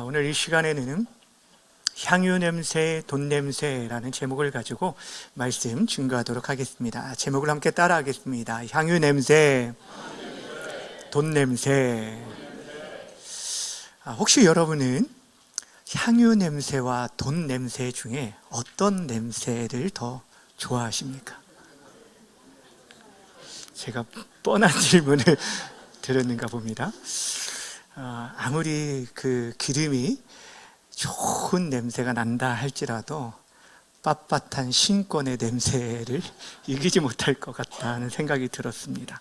오늘 이 시간에는 향유 냄새, 돈 냄새라는 제목을 가지고 말씀 증거하도록 하겠습니다. 제목을 함께 따라하겠습니다. 향유 냄새, 돈 냄새. 혹시 여러분은 향유 냄새와 돈 냄새 중에 어떤 냄새를 더 좋아하십니까? 제가 뻔한 질문을 드렸는가 봅니다. 아무리 그 기름이 좋은 냄새가 난다 할지라도 빳빳한 신권의 냄새를 이기지 못할 것 같다는 생각이 들었습니다.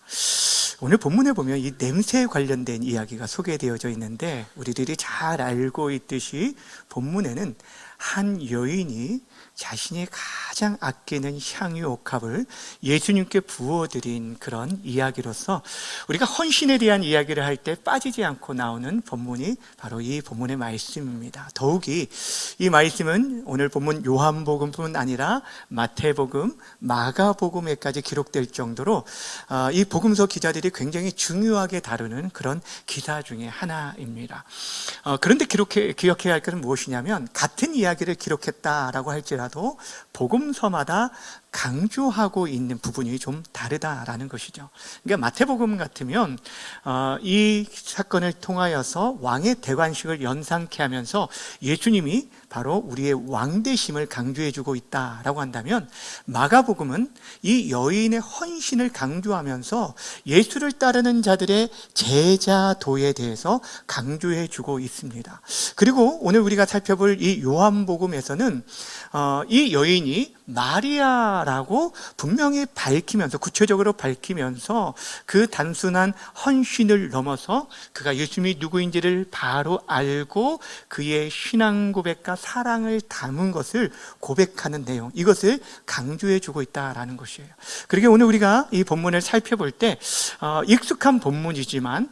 오늘 본문에 보면 이 냄새에 관련된 이야기가 소개되어져 있는데, 우리들이 잘 알고 있듯이 본문에는 한 여인이 자신이 가장 아끼는 향유 옥합을 예수님께 부어드린 그런 이야기로서 우리가 헌신에 대한 이야기를 할 때 빠지지 않고 나오는 본문이 바로 이 본문의 말씀입니다. 더욱이 이 말씀은 오늘 본문 요한복음뿐 아니라 마태복음, 마가복음에까지 기록될 정도로 이 복음서 기자들이 굉장히 중요하게 다루는 그런 기사 중에 하나입니다. 그런데 기억해야 할 것은 무엇이냐면, 같은 이야기를 기록했다라고 할지라도 복음서마다 강조하고 있는 부분이 좀 다르다라는 것이죠. 그러니까 마태복음 같으면 이 사건을 통하여서 왕의 대관식을 연상케 하면서 예수님이 바로 우리의 왕되심을 강조해주고 있다라고 한다면, 마가복음은 이 여인의 헌신을 강조하면서 예수를 따르는 자들의 제자도에 대해서 강조해주고 있습니다. 그리고 오늘 우리가 살펴볼 이 요한복음에서는 이 여인이 마리아라고 분명히 밝히면서, 구체적으로 밝히면서 그 단순한 헌신을 넘어서 그가 예수님이 누구인지를 바로 알고 그의 신앙 고백과 사랑을 담은 것을 고백하는 내용, 이것을 강조해주고 있다라는 것이에요. 그리고 오늘 우리가 이 본문을 살펴볼 때 익숙한 본문이지만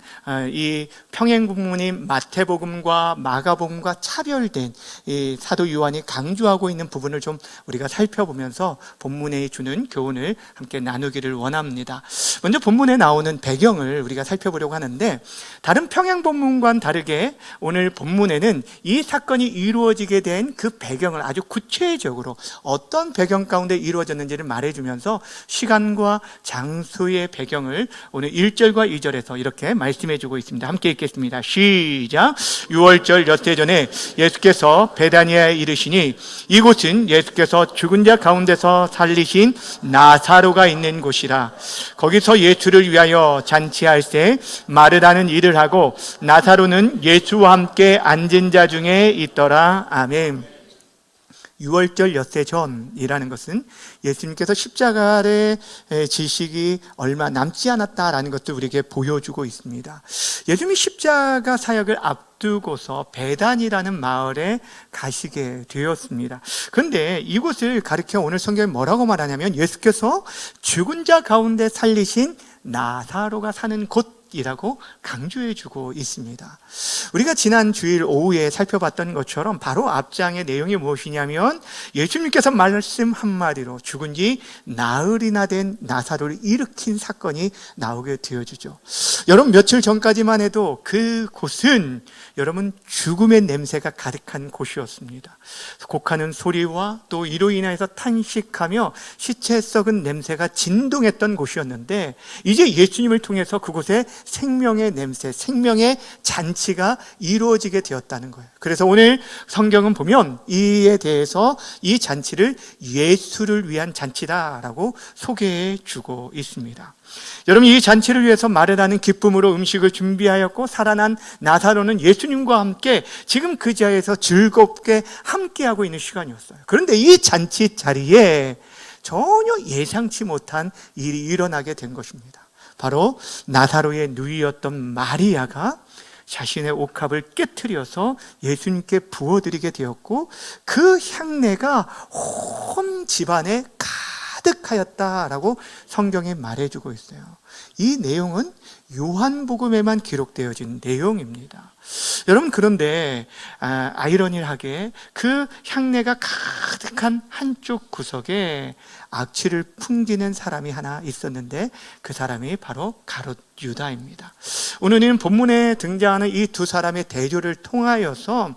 이 평행본문인 마태복음과 마가복음과 차별된 이 사도 요한이 강조하고 있는 부분을 좀 우리가 살펴보면서 본문에 주는 교훈을 함께 나누기를 원합니다. 먼저 본문에 나오는 배경을 우리가 살펴보려고 하는데, 다른 평행본문과는 다르게 오늘 본문에는 이 사건이 이루어지게 된 그 배경을 아주 구체적으로 어떤 배경 가운데 이루어졌는지를 말해주면서 시간과 장소의 배경을 오늘 1절과 2절에서 이렇게 말씀해주고 있습니다. 함께 읽겠습니다. 시작. 6월절 엿새 전에 예수께서 베다니아에 이르시니, 이곳은 예수께서 죽은 자 가운데서 살리신 나사로가 있는 곳이라. 거기서 예수를 위하여 잔치할새 마르다는 일을 하고 나사로는 예수와 함께 앉은 자 중에 있더라. 아멘. 6월절 엿새 전이라는 것은 예수님께서 십자가의 지식이 얼마 남지 않았다라는 것도 우리에게 보여주고 있습니다. 예수님이 십자가 사역을 앞두고서 베단이라는 마을에 가시게 되었습니다. 그런데 이곳을 가리켜 오늘 성경에 뭐라고 말하냐면, 예수께서 죽은 자 가운데 살리신 나사로가 사는 곳이라고 강조해주고 있습니다. 우리가 지난 주일 오후에 살펴봤던 것처럼 바로 앞장의 내용이 무엇이냐면, 예수님께서 말씀 한마디로 죽은 지 나흘이나 된 나사로를 일으킨 사건이 나오게 되어주죠. 여러분, 며칠 전까지만 해도 그곳은 여러분 죽음의 냄새가 가득한 곳이었습니다. 곡하는 소리와 또 이로 인해서 탄식하며 시체 썩은 냄새가 진동했던 곳이었는데, 이제 예수님을 통해서 그곳에 생명의 냄새, 생명의 잔치가 이루어지게 되었다는 거예요. 그래서 오늘 성경은 보면 이에 대해서 이 잔치를 예수를 위한 잔치다라고 소개해 주고 있습니다. 여러분, 이 잔치를 위해서 마르다는 기쁨으로 음식을 준비하였고, 살아난 나사로는 예수님과 함께 지금 그 자리에서 즐겁게 함께하고 있는 시간이었어요. 그런데 이 잔치 자리에 전혀 예상치 못한 일이 일어나게 된 것입니다. 바로 나사로의 누이였던 마리아가 자신의 옥합을 깨트려서 예수님께 부어드리게 되었고, 그 향내가 온 집안에 가득하였다라고 성경이 말해주고 있어요. 이 내용은 요한복음에만 기록되어진 내용입니다. 여러분, 그런데 아이러니하게 그 향내가 가득한 한쪽 구석에 악취를 풍기는 사람이 하나 있었는데 그 사람이 바로 가롯 유다입니다. 오늘은 본문에 등장하는 이 두 사람의 대조를 통하여서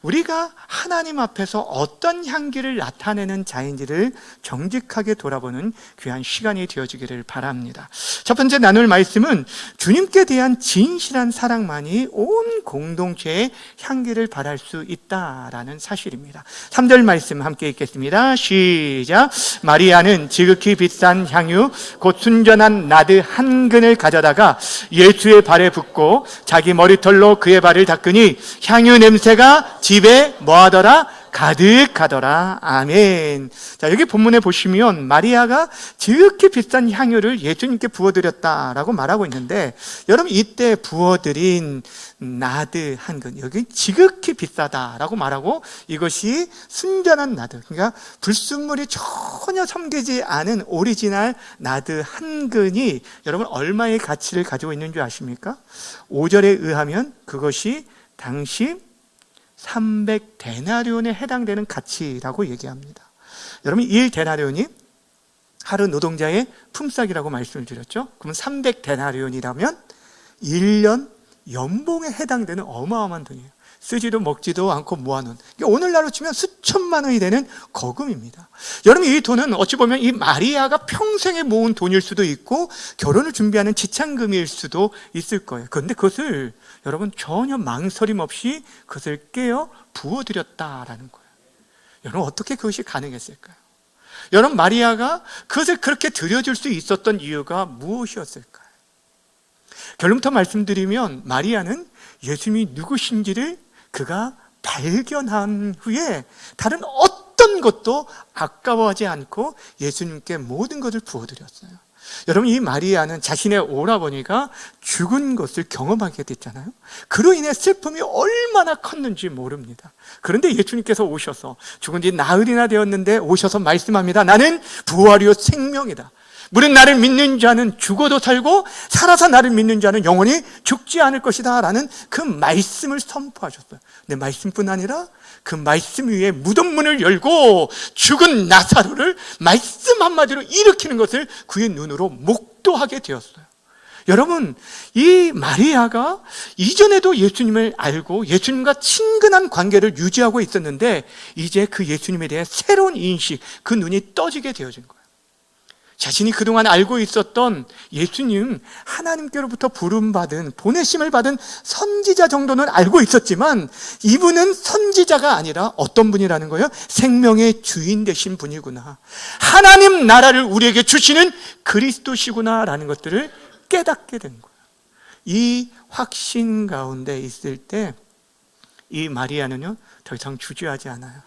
우리가 하나님 앞에서 어떤 향기를 나타내는 자인지를 정직하게 돌아보는 귀한 시간이 되어지기를 바랍니다. 첫 번째 나눌 말씀은 주님께 대한 진실한 사랑만이 온 공동체의 향기를 발할 수 있다라는 사실입니다. 3절 말씀 함께 읽겠습니다. 시작. 마리아는 지극히 비싼 향유 곧 순전한 나드 한 근을 가져다가 예수의 발에 붓고 자기 머리털로 그의 발을 닦으니 향유 냄새가 집에 뭐하더라? 가득하더라. 아멘. 자, 여기 본문에 보시면 마리아가 지극히 비싼 향유를 예수님께 부어드렸다라고 말하고 있는데, 여러분, 이때 부어드린 나드 한 근, 여기 지극히 비싸다라고 말하고 이것이 순전한 나드, 그러니까 불순물이 전혀 섬기지 않은 오리지널 나드 한 근이 여러분 얼마의 가치를 가지고 있는 줄 아십니까? 5절에 의하면 그것이 당시 300데나리온에 해당되는 가치라고 얘기합니다. 여러분, 1데나리온이 하루 노동자의 품삯이라고 말씀을 드렸죠. 그러면 300데나리온이라면 1년 연봉에 해당되는 어마어마한 돈이에요. 쓰지도 먹지도 않고 모아놓은, 오늘날로 치면 수천만 원이 되는 거금입니다. 여러분, 이 돈은 어찌 보면 이 마리아가 평생에 모은 돈일 수도 있고 결혼을 준비하는 지참금일 수도 있을 거예요. 그런데 그것을 여러분 전혀 망설임 없이 그것을 깨어 부어드렸다라는 거예요. 여러분, 어떻게 그것이 가능했을까요? 여러분, 마리아가 그것을 그렇게 드려줄 수 있었던 이유가 무엇이었을까요? 결론부터 말씀드리면 마리아는 예수님이 누구신지를 그가 발견한 후에 다른 어떤 것도 아까워하지 않고 예수님께 모든 것을 부어드렸어요. 여러분, 이 마리아는 자신의 오라버니가 죽은 것을 경험하게 됐잖아요. 그로 인해 슬픔이 얼마나 컸는지 모릅니다. 그런데 예수님께서 오셔서 죽은 지 나흘이나 되었는데 오셔서 말씀합니다. 나는 부활이요 생명이다. 무릇 나를 믿는 자는 죽어도 살고 살아서 나를 믿는 자는 영원히 죽지 않을 것이다 라는 그 말씀을 선포하셨어요. 근데 말씀뿐 아니라 그 말씀 위에 무덤문을 열고 죽은 나사로를 말씀 한마디로 일으키는 것을 그의 눈으로 목도하게 되었어요. 여러분, 이 마리아가 이전에도 예수님을 알고 예수님과 친근한 관계를 유지하고 있었는데 이제 그 예수님에 대해 새로운 인식, 그 눈이 떠지게 되어진 거예요. 자신이 그동안 알고 있었던 예수님, 하나님께로부터 부름받은, 보내심을 받은 선지자 정도는 알고 있었지만 이분은 선지자가 아니라 어떤 분이라는 거예요? 생명의 주인 되신 분이구나, 하나님 나라를 우리에게 주시는 그리스도시구나 라는 것들을 깨닫게 된 거예요. 이 확신 가운데 있을 때 이 마리아는요 더 이상 주저하지 않아요.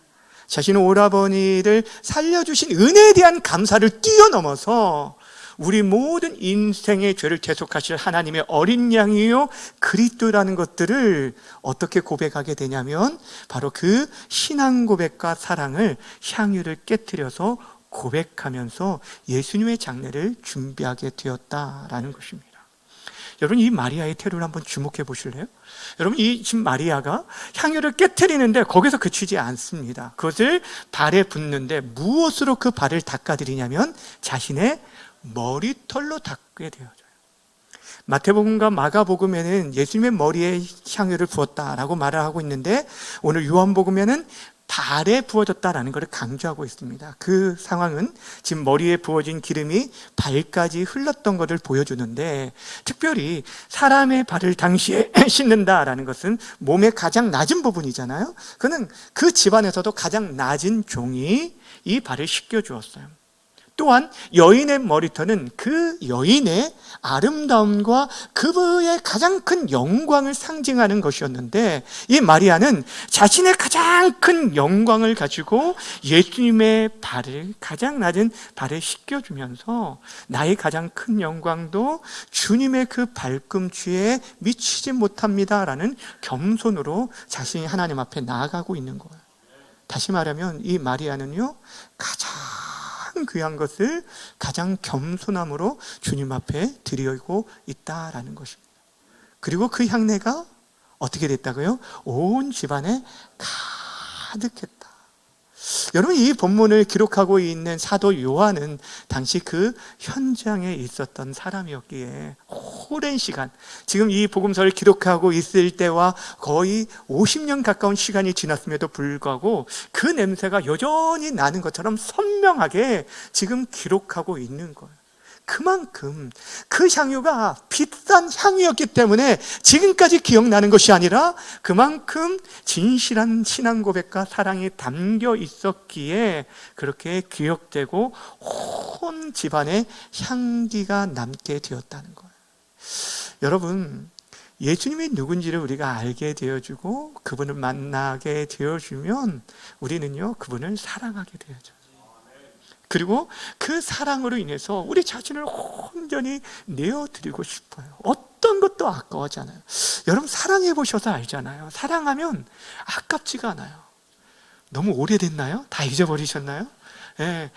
자신의 오라버니를 살려주신 은혜에 대한 감사를 뛰어넘어서 우리 모든 인생의 죄를 대속하실 하나님의 어린 양이요 그리스도라는 것들을 어떻게 고백하게 되냐면 바로 그 신앙 고백과 사랑을 향유를 깨트려서 고백하면서 예수님의 장례를 준비하게 되었다라는 것입니다. 여러분, 이 마리아의 태도를 한번 주목해 보실래요? 여러분, 이 지금 마리아가 향유를 깨트리는데 거기서 그치지 않습니다. 그것을 발에 붓는데 무엇으로 그 발을 닦아드리냐면 자신의 머리털로 닦게 되어져요. 마태복음과 마가복음에는 예수님의 머리에 향유를 부었다라고 말을 하고 있는데 오늘 요한복음에는 발에 부어졌다라는 것을 강조하고 있습니다. 그 상황은 지금 머리에 부어진 기름이 발까지 흘렀던 것을 보여주는데, 특별히 사람의 발을 당시에 씻는다라는 것은 몸의 가장 낮은 부분이잖아요. 그는 그 집안에서도 가장 낮은 종이 이 발을 씻겨주었어요. 또한 여인의 머리털은 그 여인의 아름다움과 그의 가장 큰 영광을 상징하는 것이었는데 이 마리아는 자신의 가장 큰 영광을 가지고 예수님의 발을, 가장 낮은 발을 씻겨주면서 나의 가장 큰 영광도 주님의 그 발꿈치에 미치지 못합니다라는 겸손으로 자신이 하나님 앞에 나아가고 있는 거예요. 다시 말하면 이 마리아는요 가장 귀한 것을 가장 겸손함으로 주님 앞에 드리고 있다라는 것입니다. 그리고 그 향내가 어떻게 됐다고요? 온 집안에 가득했다. 여러분, 이 본문을 기록하고 있는 사도 요한은 당시 그 현장에 있었던 사람이었기에 오랜 시간, 지금 이 복음서를 기록하고 있을 때와 거의 50년 가까운 시간이 지났음에도 불구하고 그 냄새가 여전히 나는 것처럼 선명하게 지금 기록하고 있는 거예요. 그만큼 그 향유가 비싼 향유였기 때문에 지금까지 기억나는 것이 아니라 그만큼 진실한 신앙 고백과 사랑이 담겨 있었기에 그렇게 기억되고 온 집안에 향기가 남게 되었다는 거예요. 여러분, 예수님이 누군지를 우리가 알게 되어주고 그분을 만나게 되어주면 우리는요, 그분을 사랑하게 되어져요. 그리고 그 사랑으로 인해서 우리 자신을 온전히 내어드리고 싶어요. 어떤 것도 아까워하지 않아요. 여러분, 사랑해 보셔서 알잖아요. 사랑하면 아깝지가 않아요. 너무 오래됐나요? 다 잊어버리셨나요?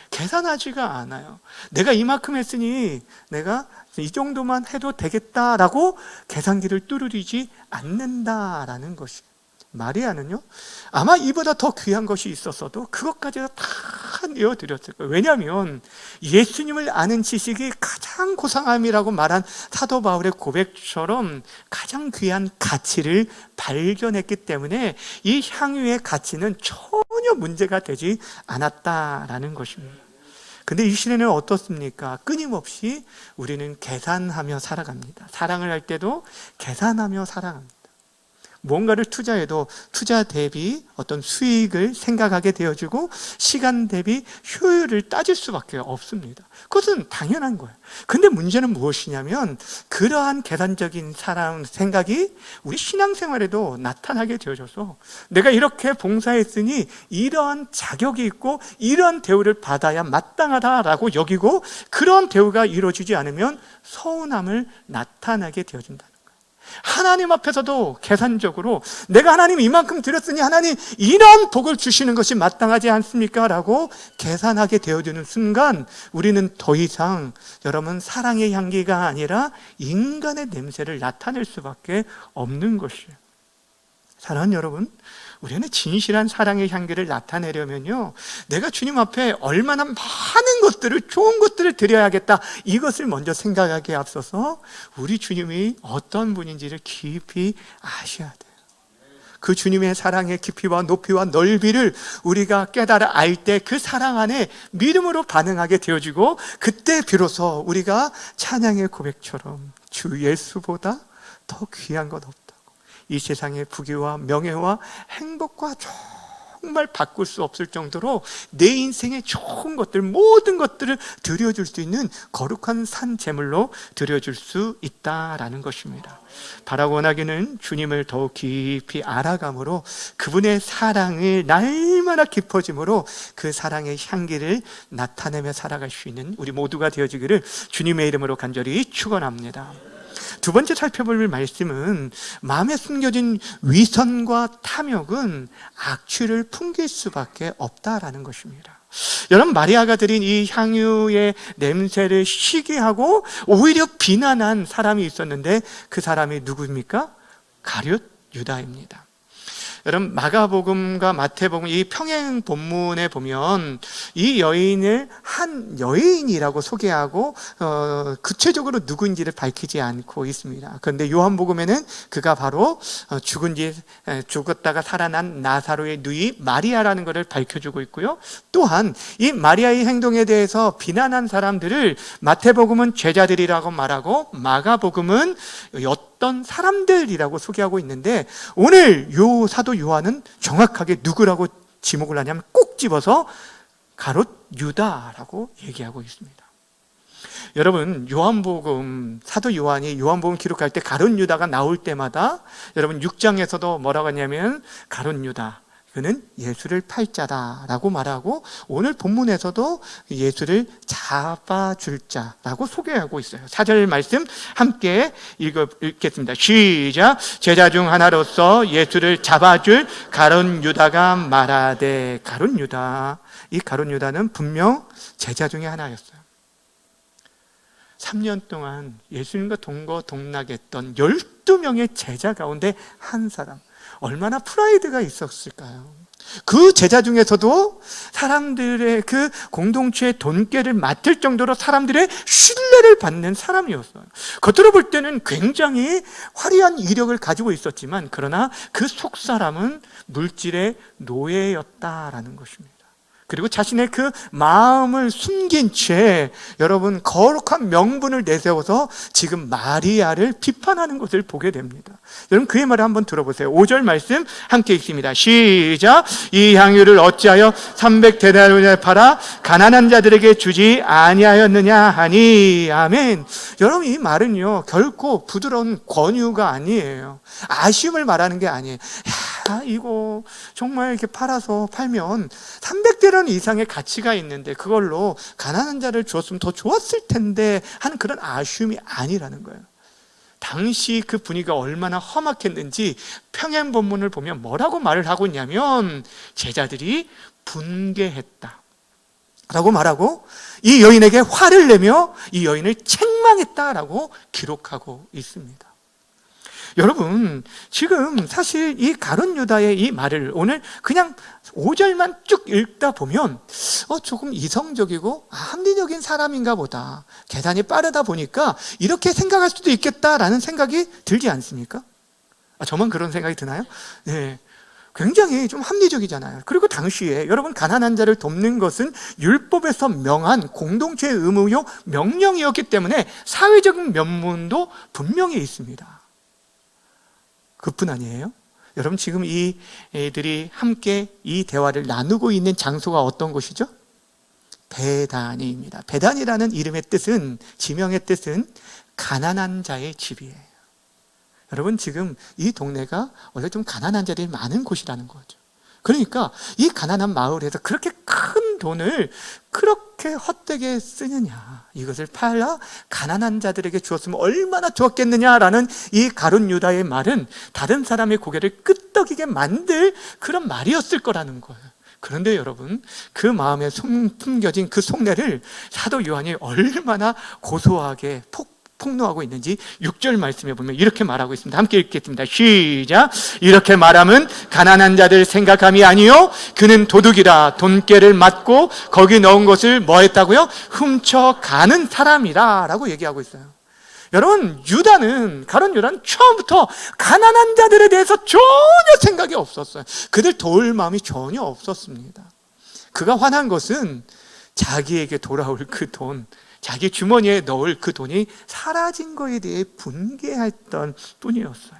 계산하지가 않아요. 내가 이만큼 했으니 내가 이 정도만 해도 되겠다라고 계산기를 뚜르리지 않는다라는 것이에요. 마리아는요, 아마 이보다 더 귀한 것이 있었어도 그것까지도 다 내어드렸을 거예요. 왜냐하면 예수님을 아는 지식이 가장 고상함이라고 말한 사도 바울의 고백처럼 가장 귀한 가치를 발견했기 때문에 이 향유의 가치는 전혀 문제가 되지 않았다라는 것입니다. 근데 이 시대는 어떻습니까? 끊임없이 우리는 계산하며 살아갑니다. 사랑을 할 때도 계산하며 살아갑니다. 뭔가를 투자해도 투자 대비 어떤 수익을 생각하게 되어지고 시간 대비 효율을 따질 수밖에 없습니다. 그것은 당연한 거예요. 근데 문제는 무엇이냐면 그러한 계산적인 사랑 생각이 우리 신앙생활에도 나타나게 되어져서 내가 이렇게 봉사했으니 이러한 자격이 있고 이러한 대우를 받아야 마땅하다라고 여기고 그런 대우가 이루어지지 않으면 서운함을 나타나게 되어진다. 하나님 앞에서도 계산적으로 내가 하나님 이만큼 드렸으니 하나님 이런 복을 주시는 것이 마땅하지 않습니까? 라고 계산하게 되어지는 순간 우리는 더 이상 여러분 사랑의 향기가 아니라 인간의 냄새를 나타낼 수밖에 없는 것이에요. 사랑하는 여러분, 우리는 진실한 사랑의 향기를 나타내려면요, 내가 주님 앞에 얼마나 많은 것들을, 좋은 것들을 드려야겠다, 이것을 먼저 생각하기에 앞서서 우리 주님이 어떤 분인지를 깊이 아셔야 돼요. 그 주님의 사랑의 깊이와 높이와 넓이를 우리가 깨달아 알 때 그 사랑 안에 믿음으로 반응하게 되어지고 그때 비로소 우리가 찬양의 고백처럼 주 예수보다 더 귀한 것 없다, 이 세상의 부귀와 명예와 행복과 정말 바꿀 수 없을 정도로 내 인생의 좋은 것들, 모든 것들을 드려줄 수 있는 거룩한 산 제물로 드려줄 수 있다라는 것입니다. 바라고 원하기는 주님을 더욱 깊이 알아감으로 그분의 사랑을 날마다 깊어짐으로 그 사랑의 향기를 나타내며 살아갈 수 있는 우리 모두가 되어지기를 주님의 이름으로 간절히 축원합니다. 두 번째 살펴볼 말씀은 마음에 숨겨진 위선과 탐욕은 악취를 풍길 수밖에 없다라는 것입니다. 여러분, 마리아가 드린 이 향유의 냄새를 시기하고 오히려 비난한 사람이 있었는데 그 사람이 누구입니까? 가룟 유다입니다. 여러분, 마가복음과 마태복음 이 평행 본문에 보면 이 여인을 한 여인이라고 소개하고 구체적으로 누구인지를 밝히지 않고 있습니다. 그런데 요한복음에는 그가 바로 죽었다가 살아난 나사로의 누이 마리아라는 것을 밝혀주고 있고요. 또한 이 마리아의 행동에 대해서 비난한 사람들을 마태복음은 제자들이라고 말하고 마가복음은 어떤 사람들이라고 소개하고 있는데 오늘 요 사도 요한은 정확하게 누구라고 지목을 하냐면 꼭 집어서 가룟 유다라고 얘기하고 있습니다. 여러분, 요한복음, 사도 요한이 요한복음 기록할 때 가룟 유다가 나올 때마다 여러분 6장에서도 뭐라고 하냐면 가룟 유다, 그는 예수를 팔 자다라고 말하고 오늘 본문에서도 예수를 잡아줄 자라고 소개하고 있어요. 4절 말씀 함께 읽겠습니다. 시작. 제자 중 하나로서 예수를 잡아줄 가룟 유다가 말하되. 가룟 유다, 이 가룟 유다는 분명 제자 중에 하나였어요. 3년 동안 예수님과 동거동락했던 12명의 제자 가운데 한 사람, 얼마나 프라이드가 있었을까요? 그 제자 중에서도 사람들의 그 공동체의 돈깨를 맡을 정도로 사람들의 신뢰를 받는 사람이었어요. 겉으로 볼 때는 굉장히 화려한 이력을 가지고 있었지만 그러나 그 속사람은 물질의 노예였다라는 것입니다. 그리고 자신의 그 마음을 숨긴 채 여러분 거룩한 명분을 내세워서 지금 마리아를 비판하는 것을 보게 됩니다. 여러분 그의 말을 한번 들어보세요. 5절 말씀 함께 읽습니다. 시작. 이 향유를 어찌하여 300데나리온에 팔아 가난한 자들에게 주지 아니하였느냐 하니. 아멘. 여러분 이 말은요 결코 부드러운 권유가 아니에요. 아쉬움을 말하는 게 아니에요. 야, 이거 정말 이렇게 팔면 300데나리온 이상의 가치가 있는데 그걸로 가난한 자를 주었으면 더 좋았을 텐데 하는 그런 아쉬움이 아니라는 거예요. 당시 그 분위기가 얼마나 험악했는지 평행 본문을 보면 뭐라고 말을 하고 있냐면 제자들이 분개했다 라고 말하고 이 여인에게 화를 내며 이 여인을 책망했다라고 기록하고 있습니다. 여러분 지금 사실 이 가룟 유다의 이 말을 오늘 그냥 5절만 쭉 읽다 보면 조금 이성적이고 합리적인 사람인가 보다, 계산이 빠르다 보니까 이렇게 생각할 수도 있겠다라는 생각이 들지 않습니까? 저만 그런 생각이 드나요? 네, 굉장히 좀 합리적이잖아요. 그리고 당시에 여러분 가난한 자를 돕는 것은 율법에서 명한 공동체의 의무요 명령이었기 때문에 사회적인 면문도 분명히 있습니다. 그뿐 아니에요. 여러분 지금 이 애들이 함께 이 대화를 나누고 있는 장소가 어떤 곳이죠? 베다니입니다. 베다니라는 이름의 뜻은, 지명의 뜻은 가난한 자의 집이에요. 여러분 지금 이 동네가 원래 좀 가난한 자들이 많은 곳이라는 거죠. 그러니까 이 가난한 마을에서 그렇게 큰 돈을 그렇게 헛되게 쓰느냐, 이것을 팔아 가난한 자들에게 주었으면 얼마나 좋았겠느냐라는 이 가룟 유다의 말은 다른 사람의 고개를 끄덕이게 만들 그런 말이었을 거라는 거예요. 그런데 여러분 그 마음에 숨겨진 그 속내를 사도 요한이 얼마나 고소하게 폭로하고 있는지 6절 말씀에 보면 이렇게 말하고 있습니다. 함께 읽겠습니다. 시작. 이렇게 말함은 가난한 자들 생각함이 아니요 그는 도둑이라 돈깨를 맞고 거기 넣은 것을 뭐 했다고요? 훔쳐가는 사람이라 라고 얘기하고 있어요. 여러분 가룟 유다는 처음부터 가난한 자들에 대해서 전혀 생각이 없었어요. 그들 도울 마음이 전혀 없었습니다. 그가 화난 것은 자기에게 돌아올 그 돈, 자기 주머니에 넣을 그 돈이 사라진 것에 대해 분개했던 뿐이었어요.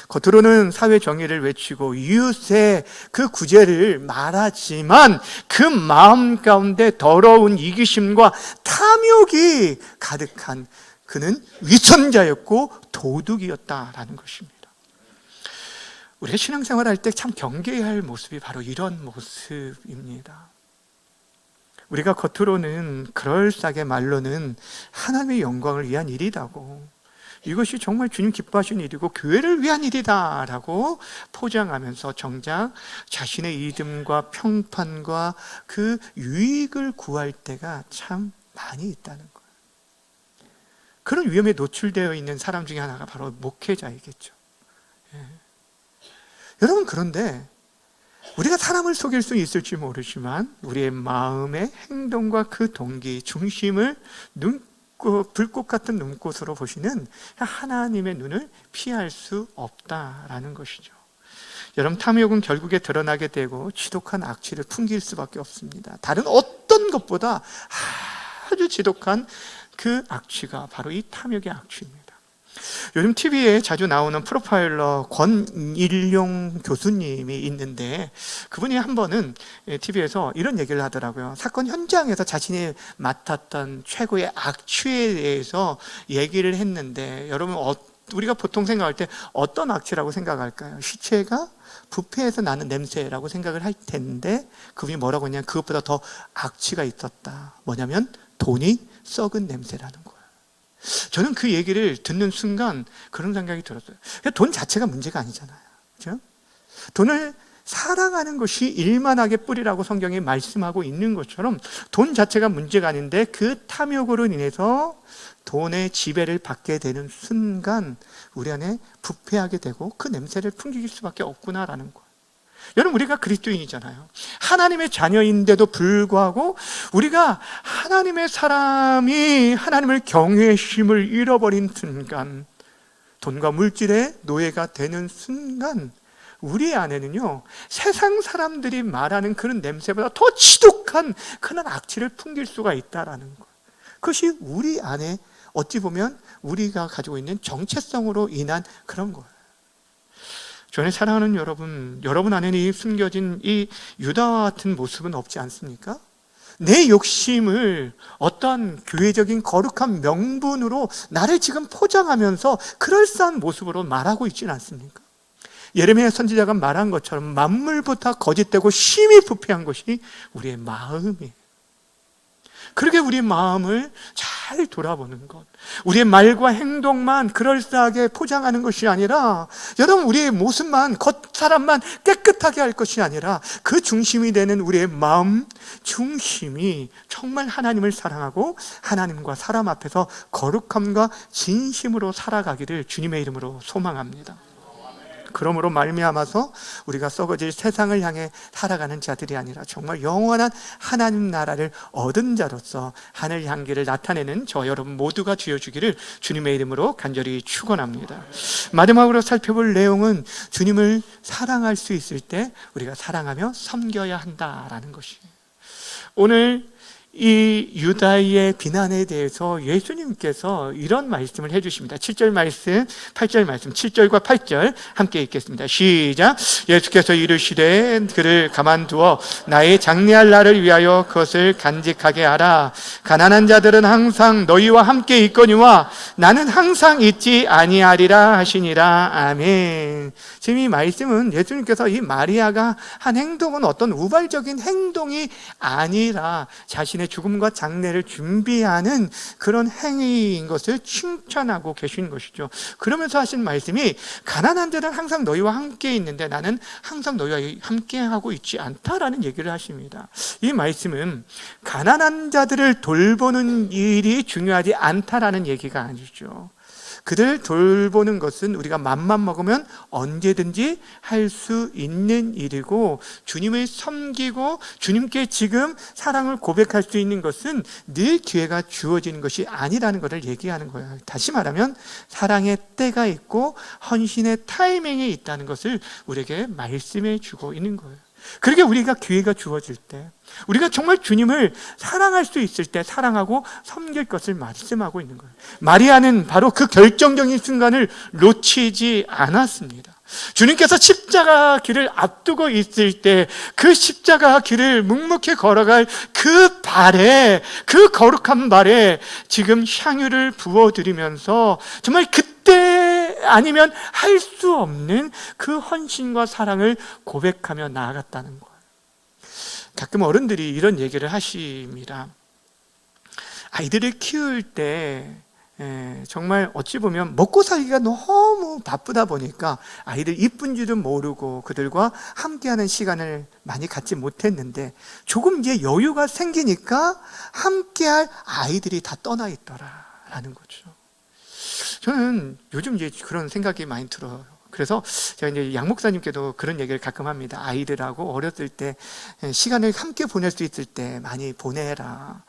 겉으로는 사회 정의를 외치고 이웃의 그 구제를 말하지만 그 마음 가운데 더러운 이기심과 탐욕이 가득한 그는 위선자였고 도둑이었다라는 것입니다. 우리가 신앙생활 할 때 참 경계해야 할 모습이 바로 이런 모습입니다. 우리가 겉으로는 그럴싸하게 말로는 하나님의 영광을 위한 일이라고, 이것이 정말 주님 기뻐하시는 일이고 교회를 위한 일이다라고 포장하면서 정작 자신의 이름과 평판과 그 유익을 구할 때가 참 많이 있다는 거예요. 그런 위험에 노출되어 있는 사람 중에 하나가 바로 목회자이겠죠. 여러분 그런데 우리가 사람을 속일 수 있을지 모르지만 우리의 마음의 행동과 그 동기, 중심을 불꽃 같은 눈꽃으로 보시는 하나님의 눈을 피할 수 없다라는 것이죠. 여러분 탐욕은 결국에 드러나게 되고 지독한 악취를 풍길 수밖에 없습니다. 다른 어떤 것보다 아주 지독한 그 악취가 바로 이 탐욕의 악취입니다. 요즘 TV에 자주 나오는 프로파일러 권일용 교수님이 있는데 그분이 한 번은 TV에서 이런 얘기를 하더라고요. 사건 현장에서 자신이 맡았던 최고의 악취에 대해서 얘기를 했는데 여러분 우리가 보통 생각할 때 어떤 악취라고 생각할까요? 시체가 부패해서 나는 냄새라고 생각을 할 텐데 그분이 뭐라고 했냐면 그것보다 더 악취가 있었다. 뭐냐면 돈이 썩은 냄새라는 거예요. 저는 그 얘기를 듣는 순간 그런 생각이 들었어요. 돈 자체가 문제가 아니잖아요. 그렇죠? 돈을 사랑하는 것이 일만하게 뿌리라고 성경이 말씀하고 있는 것처럼 돈 자체가 문제가 아닌데 그 탐욕으로 인해서 돈의 지배를 받게 되는 순간 우리 안에 부패하게 되고 그 냄새를 풍길 수밖에 없구나라는 거예요. 여러분, 우리가 그리스도인이잖아요. 하나님의 자녀인데도 불구하고 우리가 하나님의 사람이 하나님을 경외심을 잃어버린 순간, 돈과 물질의 노예가 되는 순간 우리 안에는요, 세상 사람들이 말하는 그런 냄새보다 더 지독한 그런 악취를 풍길 수가 있다라는 거예요. 그것이 우리 안에 어찌 보면 우리가 가지고 있는 정체성으로 인한 그런 거예요. 저는 사랑하는 여러분 안에는 이 숨겨진 이 유다와 같은 모습은 없지 않습니까? 내 욕심을 어떠한 교회적인 거룩한 명분으로 나를 지금 포장하면서 그럴싸한 모습으로 말하고 있지는 않습니까? 예레미야 선지자가 말한 것처럼 만물보다 거짓되고 심히 부패한 것이 우리의 마음이에요. 그렇게 우리의 마음을 잘 돌아보는 것, 우리의 말과 행동만 그럴싸하게 포장하는 것이 아니라, 여러분, 우리의 모습만, 겉사람만 깨끗하게 할 것이 아니라 그 중심이 되는 우리의 마음 중심이 정말 하나님을 사랑하고 하나님과 사람 앞에서 거룩함과 진심으로 살아가기를 주님의 이름으로 소망합니다. 그러므로 말미암아서 우리가 썩어질 세상을 향해 살아가는 자들이 아니라 정말 영원한 하나님 나라를 얻은 자로서 하늘 향기를 나타내는 저 여러분 모두가 되어주기를 주님의 이름으로 간절히 축원합니다. 마지막으로 살펴볼 내용은 주님을 사랑할 수 있을 때 우리가 사랑하며 섬겨야 한다라는 것이에요. 오늘 이 유다의 비난에 대해서 예수님께서 이런 말씀을 해주십니다. 7절 말씀, 8절 말씀, 7절과 8절 함께 읽겠습니다. 시작. 예수께서 이르시되 그를 가만두어 나의 장래할 날을 위하여 그것을 간직하게 하라. 가난한 자들은 항상 너희와 함께 있거니와 나는 항상 있지 아니하리라 하시니라. 아멘. 지금 이 말씀은 예수님께서 이 마리아가 한 행동은 어떤 우발적인 행동이 아니라 자신의 죽음과 장례를 준비하는 그런 행위인 것을 칭찬하고 계신 것이죠. 그러면서 하신 말씀이 가난한 자는 항상 너희와 함께 있는데 나는 항상 너희와 함께 하고 있지 않다라는 얘기를 하십니다. 이 말씀은 가난한 자들을 돌보는 일이 중요하지 않다라는 얘기가 아니죠. 그들 돌보는 것은 우리가 맘만 먹으면 언제든지 할 수 있는 일이고, 주님을 섬기고 주님께 지금 사랑을 고백할 수 있는 것은 늘 기회가 주어지는 것이 아니라는 것을 얘기하는 거예요. 다시 말하면 사랑의 때가 있고 헌신의 타이밍이 있다는 것을 우리에게 말씀해 주고 있는 거예요. 그렇게 우리가 기회가 주어질 때, 우리가 정말 주님을 사랑할 수 있을 때 사랑하고 섬길 것을 말씀하고 있는 거예요. 마리아는 바로 그 결정적인 순간을 놓치지 않았습니다. 주님께서 십자가 길을 앞두고 있을 때 그 십자가 길을 묵묵히 걸어갈 그 발에, 그 거룩한 발에 지금 향유를 부어드리면서 정말 그때 아니면 할 수 없는 그 헌신과 사랑을 고백하며 나아갔다는 거예요. 가끔 어른들이 이런 얘기를 하십니다. 아이들을 키울 때 정말 어찌 보면 먹고 살기가 너무 바쁘다 보니까 아이들 이쁜 줄은 모르고 그들과 함께하는 시간을 많이 갖지 못했는데 조금 이제 여유가 생기니까 함께할 아이들이 다 떠나 있더라라는 거죠. 저는 요즘 이제 그런 생각이 많이 들어요. 그래서 제가 이제 양 목사님께도 그런 얘기를 가끔 합니다. 아이들하고 어렸을 때 시간을 함께 보낼 수 있을 때 많이 보내라.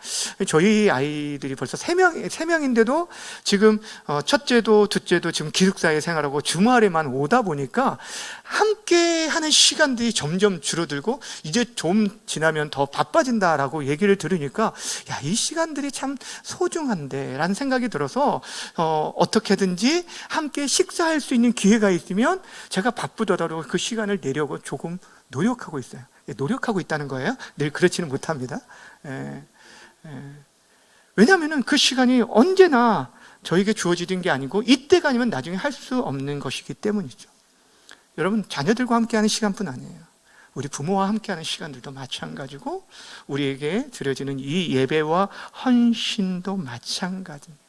저희 아이들이 벌써 3명인데도 지금 첫째도 둘째도 지금 기숙사에 생활하고 주말에만 오다 보니까 함께 하는 시간들이 점점 줄어들고 이제 좀 지나면 더 바빠진다라고 얘기를 들으니까 야, 이 시간들이 참 소중한데 라는 생각이 들어서 어떻게든지 함께 식사할 수 있는 기회가 있으면 제가 바쁘더라도 그 시간을 내려고 조금 노력하고 있어요. 노력하고 있다는 거예요. 늘 그렇지는 못합니다. 왜냐하면 그 시간이 언제나 저에게 주어지는 게 아니고 이때가 아니면 나중에 할 수 없는 것이기 때문이죠. 여러분, 자녀들과 함께하는 시간뿐 아니에요. 우리 부모와 함께하는 시간들도 마찬가지고 우리에게 드려지는 이 예배와 헌신도 마찬가지입니다.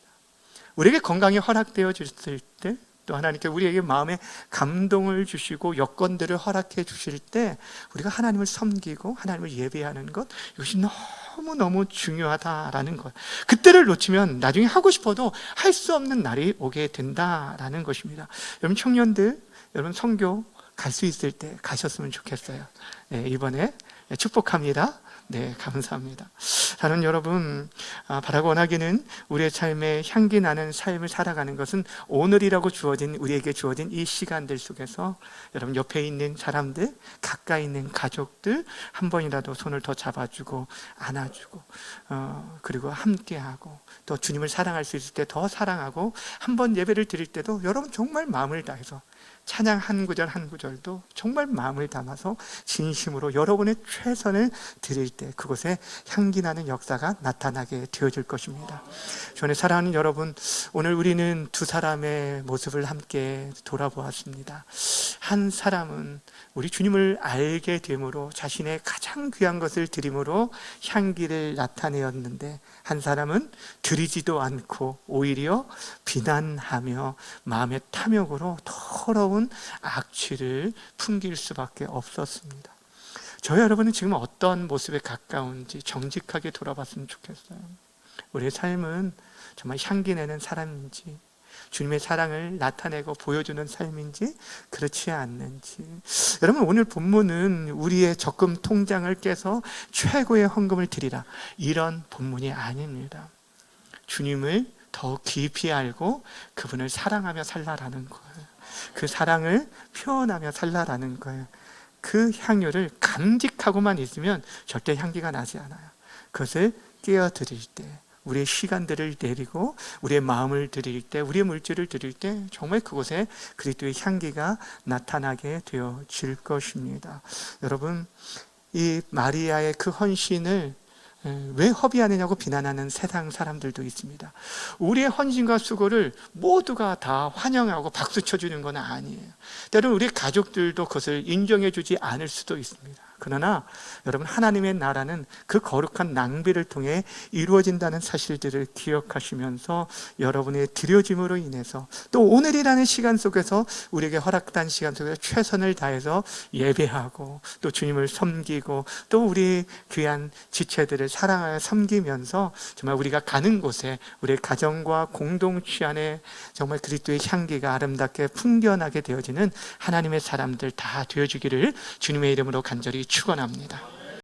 우리에게 건강이 허락되어 졌을 때, 또 하나님께 우리에게 마음에 감동을 주시고 여건들을 허락해 주실 때 우리가 하나님을 섬기고 하나님을 예배하는 것, 이것이 너무너무 중요하다라는 것. 그때를 놓치면 나중에 하고 싶어도 할 수 없는 날이 오게 된다라는 것입니다. 여러분 청년들, 여러분 선교 갈 수 있을 때 가셨으면 좋겠어요. 네, 이번에 축복합니다. 네, 감사합니다. 사는 여러분, 바라고 원하기는 우리의 삶에 향기 나는 삶을 살아가는 것은 오늘이라고 우리에게 주어진 이 시간들 속에서 여러분 옆에 있는 사람들, 가까이 있는 가족들 한 번이라도 손을 더 잡아주고 안아주고 그리고 함께하고 또 주님을 사랑할 수 있을 때 더 사랑하고 한 번 예배를 드릴 때도 여러분 정말 마음을 다해서 찬양 한 구절 한 구절도 정말 마음을 담아서 진심으로 여러분의 최선을 드릴 때 그곳에 향기 나는 역사가 나타나게 되어질 것입니다. 주안에 사랑하는 여러분, 오늘 우리는 두 사람의 모습을 함께 돌아보았습니다. 한 사람은 우리 주님을 알게 됨으로 자신의 가장 귀한 것을 드림으로 향기를 나타내었는데, 한 사람은 드리지도 않고 오히려 비난하며 마음의 탐욕으로 더러운 악취를 풍길 수밖에 없었습니다. 저희 여러분은 지금 어떤 모습에 가까운지 정직하게 돌아봤으면 좋겠어요. 우리의 삶은 정말 향기내는 사람인지, 주님의 사랑을 나타내고 보여주는 삶인지 그렇지 않는지. 여러분, 오늘 본문은 우리의 적금 통장을 깨서 최고의 헌금을 드리라, 이런 본문이 아닙니다. 주님을 더 깊이 알고 그분을 사랑하며 살라라는 거예요. 그 사랑을 표현하며 살라라는 거예요. 그 향유를 감직하고만 있으면 절대 향기가 나지 않아요. 그것을 깨어드릴 때, 우리의 시간들을 내리고 우리의 마음을 드릴 때, 우리의 물질을 드릴 때 정말 그곳에 그리스도의 향기가 나타나게 되어질 것입니다. 여러분, 이 마리아의 그 헌신을 왜 허비하느냐고 비난하는 세상 사람들도 있습니다. 우리의 헌신과 수고를 모두가 다 환영하고 박수 쳐주는 건 아니에요. 때로는 우리 가족들도 그것을 인정해 주지 않을 수도 있습니다. 그러나 여러분, 하나님의 나라는 그 거룩한 낭비를 통해 이루어진다는 사실들을 기억하시면서 여러분의 드려짐으로 인해서 또 오늘이라는 시간 속에서 우리에게 허락된 시간 속에서 최선을 다해서 예배하고 또 주님을 섬기고 또 우리 귀한 지체들을 사랑하여 섬기면서 정말 우리가 가는 곳에 우리의 가정과 공동체 안에 정말 그리스도의 향기가 아름답게 풍겨나게 되어지는 하나님의 사람들 다 되어주기를 주님의 이름으로 간절히 축원합니다.